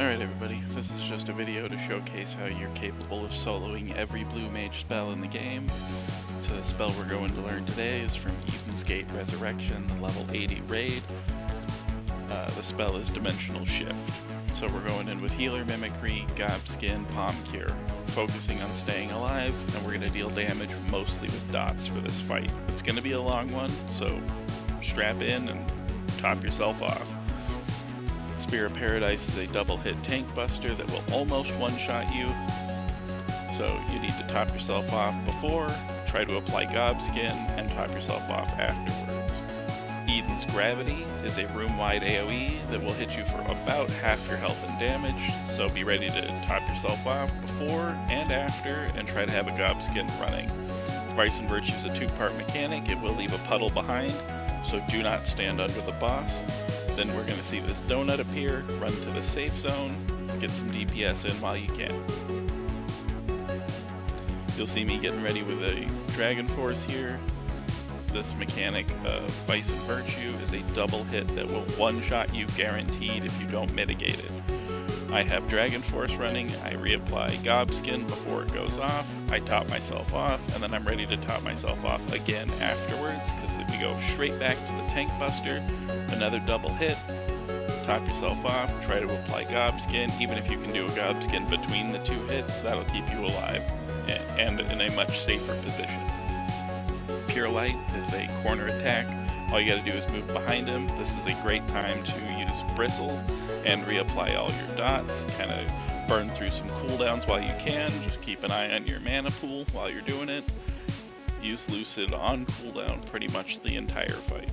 Alright everybody, this is just a video to showcase how you're capable of soloing every blue mage spell in the game. So the spell we're going to learn today is from Ethan's Gate Resurrection, level 80 raid. The spell is Dimensional Shift. So we're going in with Healer Mimicry, Gob Skin, Palm Cure, focusing on staying alive, and we're going to deal damage mostly with dots for this fight. It's going to be a long one, so strap in and top yourself off. Spear of Paradise is a double hit tank buster that will almost one-shot you, so you need to top yourself off before, try to apply Gob Skin, and top yourself off afterwards. Eden's Gravity is a room-wide AoE that will hit you for about half your health and damage, so be ready to top yourself off before and after, and try to have a Gob Skin running. Vice and Virtue is a two-part mechanic. It will leave a puddle behind, so do not stand under the boss. Then we're going to see this donut appear, run to the safe zone, get some DPS in while you can. You'll see me getting ready with a Dragon Force here. This mechanic of Vice and Virtue is a double hit that will one-shot you guaranteed if you don't mitigate it. I have Dragon Force running, I reapply Gob Skin before it goes off, I top myself off, and then I'm ready to top myself off again afterwards, because we go straight back to the Tank Buster, another double hit, top yourself off, try to apply Gob Skin. Even if you can do a Gob Skin between the two hits, that'll keep you alive, and in a much safer position. Pure Light is a corner attack. All you gotta do is move behind him. This is a great time to use Bristle and reapply all your dots, kind of burn through some cooldowns while you can. Just keep an eye on your mana pool while you're doing it. Use Lucid on cooldown pretty much the entire fight.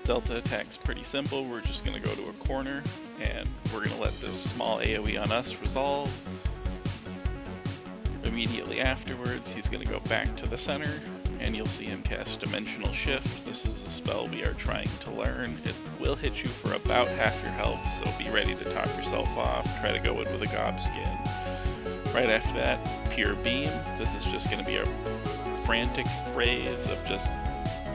Delta attack's pretty simple. We're just going to go to a corner and we're going to let this small AoE on us resolve. Immediately afterwards, he's going to go back to the center and you'll see him cast Dimensional Shift. This is a spell we are trying to learn. It will hit you for about half your health, so be ready to top yourself off. Try to go in with a Gob Skin. Right after that, Pure Beam. This is just going to be a frantic phrase of just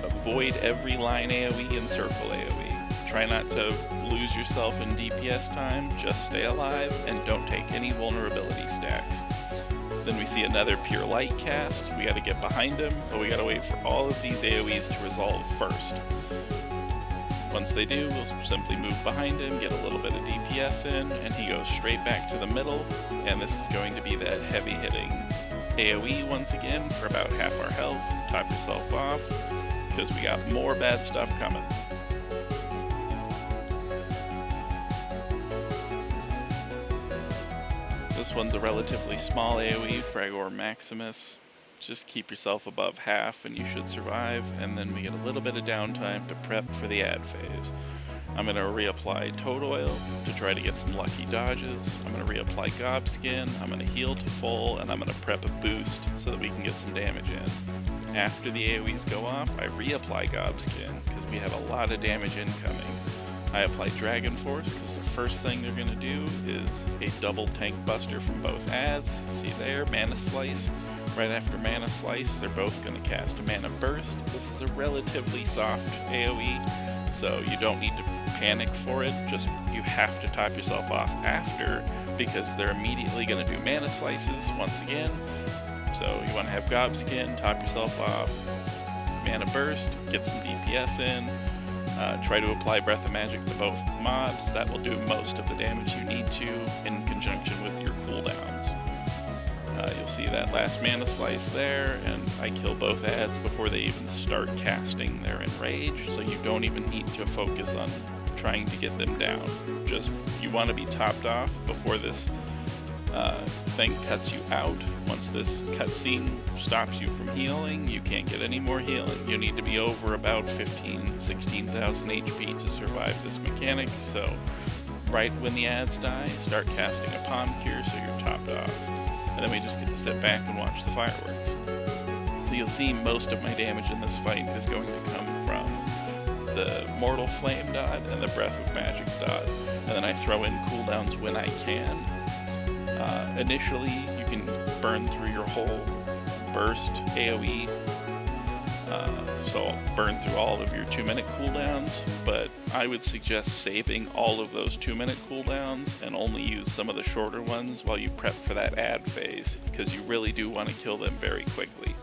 avoid every line AoE and circle AoE. Try not to lose yourself in DPS time, just stay alive, and don't take any vulnerability stacks. Then we see another Pure Light cast. We gotta get behind him, but we gotta wait for all of these AoEs to resolve first. Once they do, we'll simply move behind him, get a little bit of DPS in, and he goes straight back to the middle, and this is going to be that heavy hitting AoE once again for about half our health. Top yourself off, because we got more bad stuff coming. This one's a relatively small AoE, Fragor Maximus. Just keep yourself above half and you should survive, and then we get a little bit of downtime to prep for the ad phase. I'm going to reapply Toad Oil to try to get some lucky dodges. I'm going to reapply Gob Skin, I'm going to heal to full, and I'm going to prep a boost so that we can get some damage in. After the AoEs go off, I reapply Gob Skin because we have a lot of damage incoming. I apply Dragon Force because the first thing they're going to do is a double tank buster from both ads. See there, Mana Slice. Right after Mana Slice, they're both going to cast a Mana Burst. This is a relatively soft AoE, so you don't need to panic for it. Just you have to top yourself off after, because they're immediately going to do Mana Slices once again. So you want to have Gob Skin, top yourself off, Mana Burst, get some DPS in. Try to apply Breath of Magic to both mobs. That will do most of the damage you need to in conjunction with your cooldowns. You'll see that last Mana Slice there, and I kill both ads before they even start casting their Enrage, so you don't even need to focus on trying to get them down. Just, you want to be topped off before this thing cuts you out. Once this cutscene stops you from healing, you can't get any more healing. You need to be over about 16,000 HP to survive this mechanic, so right when the ads die, start casting a Palm Cure so you're topped off. And then we just get to sit back and watch the fireworks. So you'll see most of my damage in this fight is going to come from the Mortal Flame dot and the Breath of Magic dot, and then I throw in cooldowns when I can. Initially, you can burn through your whole burst AoE So I'll burn through all of your 2-minute cooldowns, but I would suggest saving all of those 2-minute cooldowns and only use some of the shorter ones while you prep for that add phase, because you really do want to kill them very quickly.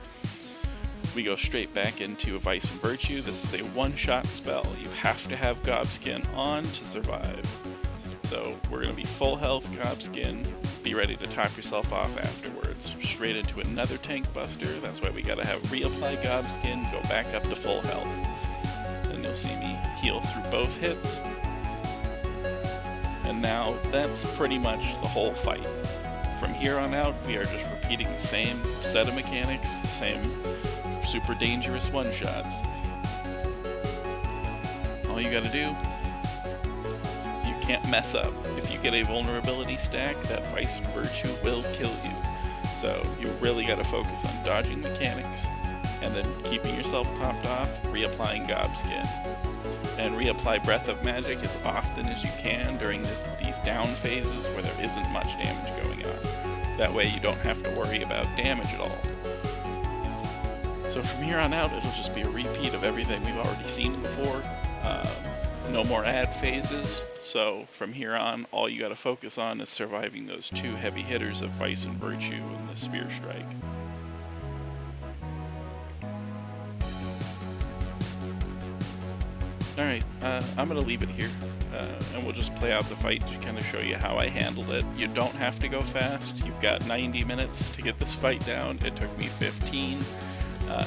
We go straight back into a Vice and Virtue. This is a one-shot spell. You have to have Gobskin on to survive. So we're going to be full health Gobskin. Be ready to top yourself off afterwards. Straight into another tank buster. That's why we got to have reapply Gobskin, go back up to full health. Then you'll see me heal through both hits. And now that's pretty much the whole fight. From here on out, we are just repeating the same set of mechanics, the same super dangerous one-shots. All you gotta do, you can't mess up. If you get a vulnerability stack, that Vice and Virtue will kill you. So you really gotta focus on dodging mechanics, and then keeping yourself topped off, reapplying Gobskin. And reapply Breath of Magic as often as you can during these down phases where there isn't much damage going on. That way you don't have to worry about damage at all. So from here on out, it'll just be a repeat of everything we've already seen before. No more add phases. So from here on, all you gotta focus on is surviving those 2 heavy hitters of Vice and Virtue and the Spear Strike. Alright, I'm gonna leave it here, and we'll just play out the fight to kind of show you how I handled it. You don't have to go fast. You've got 90 minutes to get this fight down. It took me 15.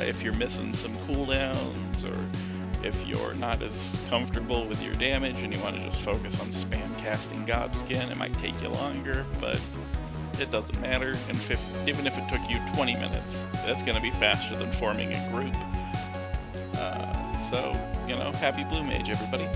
If you're missing some cooldowns, or if you're not as comfortable with your damage and you want to just focus on spam casting Gobskin, it might take you longer, but it doesn't matter. And even if it took you 20 minutes, that's going to be faster than forming a group. So, you know, happy Blue Mage, everybody.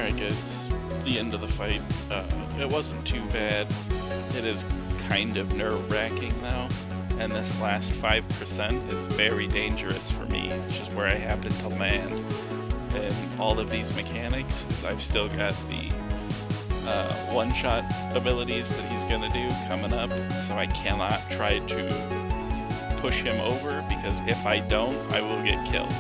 Alright guys, this is the end of the fight. It wasn't too bad. It is kind of nerve-wracking though, and this last 5% is very dangerous for me. It's just where I happen to land. And all of these mechanics is I've still got the one-shot abilities that he's gonna do coming up, so I cannot try to push him over, because if I don't, I will get killed.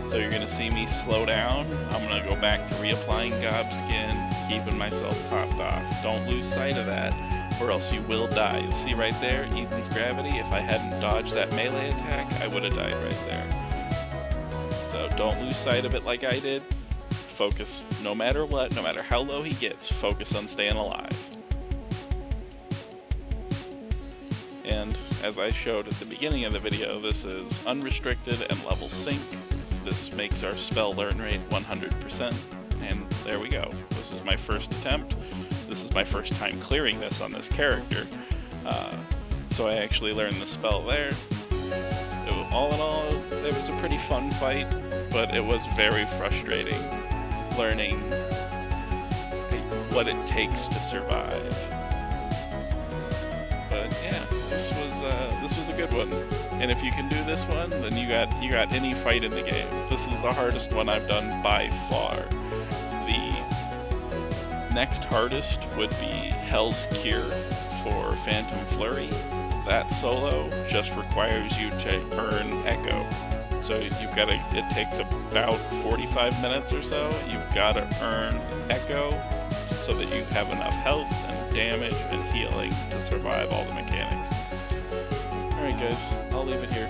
So you're gonna see me slow down. I'm gonna go back to reapplying Gobskin, keeping myself topped off. Don't lose sight of that, or else you will die. You'll see right there, Ethan's gravity. If I hadn't dodged that melee attack, I would have died right there. So don't lose sight of it like I did. Focus, no matter what, no matter how low he gets, focus on staying alive. And as I showed at the beginning of the video, this is unrestricted and level sync. This makes our spell learn rate 100%, and there we go. This is my first attempt. This is my first time clearing this on this character, so I actually learned the spell there. All in all, it was a pretty fun fight, but it was very frustrating learning what it takes to survive. But yeah, this was a good one. And if you can do this one, then you got any fight in the game. This is the hardest one I've done by far. The next hardest would be Hell's Cure for Phantom Flurry. That solo just requires you to earn Echo. So it takes about 45 minutes or so. You've got to earn Echo so that you have enough health and damage and healing to survive all the mechanics. Alright guys, I'll leave it here.